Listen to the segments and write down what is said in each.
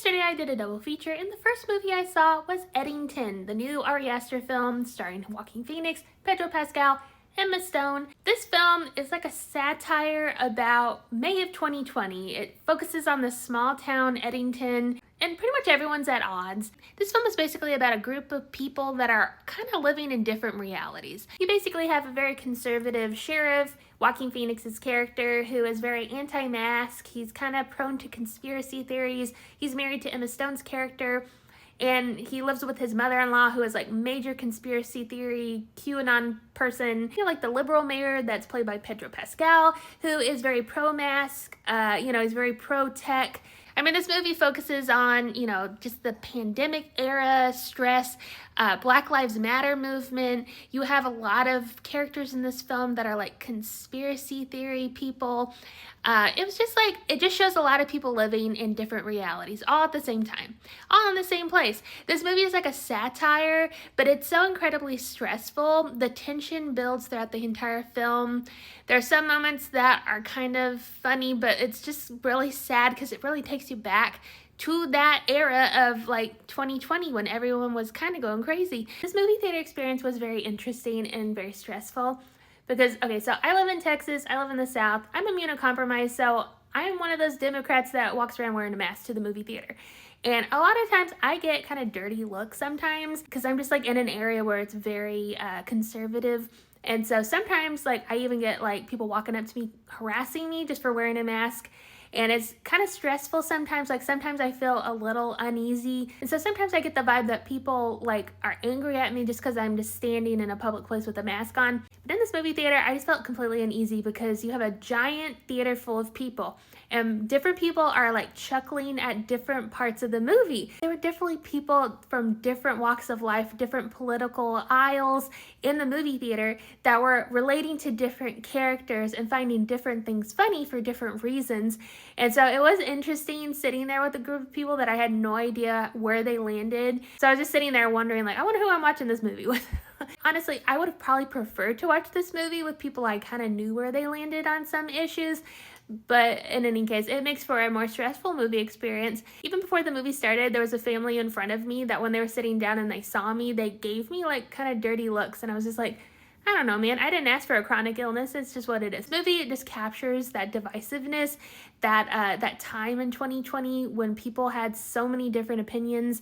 Yesterday I did a double feature, and the first movie I saw was Eddington, the new Ari Aster film starring Joaquin Phoenix, Pedro Pascal, Emma Stone. This film is like a satire about May of 2020. It focuses on this small town, Eddington, and pretty much everyone's at odds. This film is basically about a group of people that are kind of living in different realities. You basically have a very conservative sheriff, Joaquin Phoenix's character, who is very anti-mask. He's kind of prone to conspiracy theories. He's married to Emma Stone's character, and he lives with his mother-in-law, who is like major conspiracy theory QAnon person. You know, like the liberal mayor that's played by Pedro Pascal, who is very pro-mask. He's very pro-tech. I mean, this movie focuses on, just the pandemic era, stress, Black Lives Matter movement. You have a lot of characters in this film that are like conspiracy theory people. It just shows a lot of people living in different realities, all at the same time, all in the same place. This movie is like a satire, but it's so incredibly stressful. The tension builds throughout the entire film. There are some moments that are kind of funny, but it's just really sad because it really takes you back to that era of like 2020 when everyone was kind of going crazy. This movie theater experience was very interesting and very stressful because, so I live in Texas, I live in the South, I'm immunocompromised, so I'm one of those Democrats that walks around wearing a mask to the movie theater. And a lot of times I get kind of dirty looks sometimes because I'm just like in an area where it's very conservative. And so sometimes I even get like people walking up to me harassing me just for wearing a mask. And it's kind of stressful sometimes. Sometimes I feel a little uneasy. And so sometimes I get the vibe that people are angry at me just because I'm just standing in a public place with a mask on. But in this movie theater, I just felt completely uneasy because you have a giant theater full of people. And different people are chuckling at different parts of the movie. There were definitely people from different walks of life, different political aisles in the movie theater that were relating to different characters and finding different things funny for different reasons. And so it was interesting sitting there with a group of people that I had no idea where they landed. So I was just sitting there wondering, I wonder who I'm watching this movie with. Honestly, I would have probably preferred to watch this movie with people I kind of knew where they landed on some issues. But in any case, it makes for a more stressful movie experience. Even before the movie started, there was a family in front of me that when they were sitting down and they saw me, they gave me kind of dirty looks. And I was just like, I don't know, man. I didn't ask for a chronic illness. It's just what it is. The movie just captures that divisiveness, that time in 2020 when people had so many different opinions.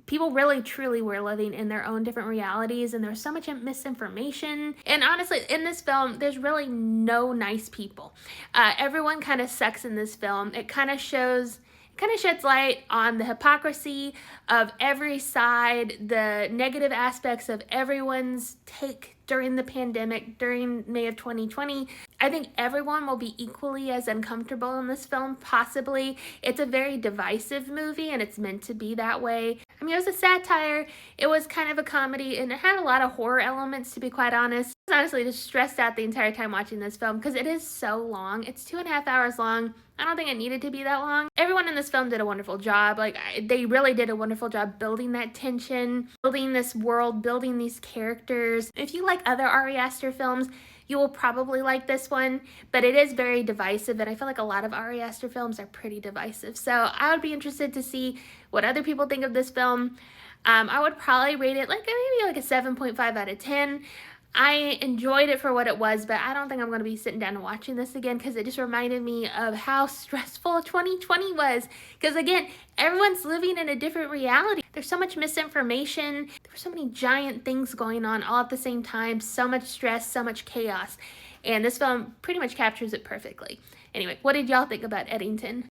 People really, truly were living in their own different realities, and there's so much misinformation. And honestly, in this film, there's really no nice people. Everyone kind of sucks in this film. It kind of sheds light on the hypocrisy of every side, the negative aspects of everyone's take during the pandemic, during May of 2020. I think everyone will be equally as uncomfortable in this film, possibly. It's a very divisive movie, and it's meant to be that way. I mean, it was a satire, it was kind of a comedy, and it had a lot of horror elements, to be quite honest. I was honestly just stressed out the entire time watching this film because it is so long. It's 2.5 hours long. I don't think it needed to be that long. Everyone in this film did a wonderful job. They really did a wonderful job building that tension, building this world, building these characters. If you like other Ari Aster films, you will probably like this one, but it is very divisive, and I feel like a lot of Ari Aster films are pretty divisive. So I would be interested to see what other people think of this film. I would probably rate it maybe a 7.5 out of 10. I enjoyed it for what it was, but I don't think I'm going to be sitting down and watching this again because it just reminded me of how stressful 2020 was. Because again, everyone's living in a different reality. There's so much misinformation. There's so many giant things going on all at the same time. So much stress, so much chaos. And this film pretty much captures it perfectly. Anyway, what did y'all think about Eddington?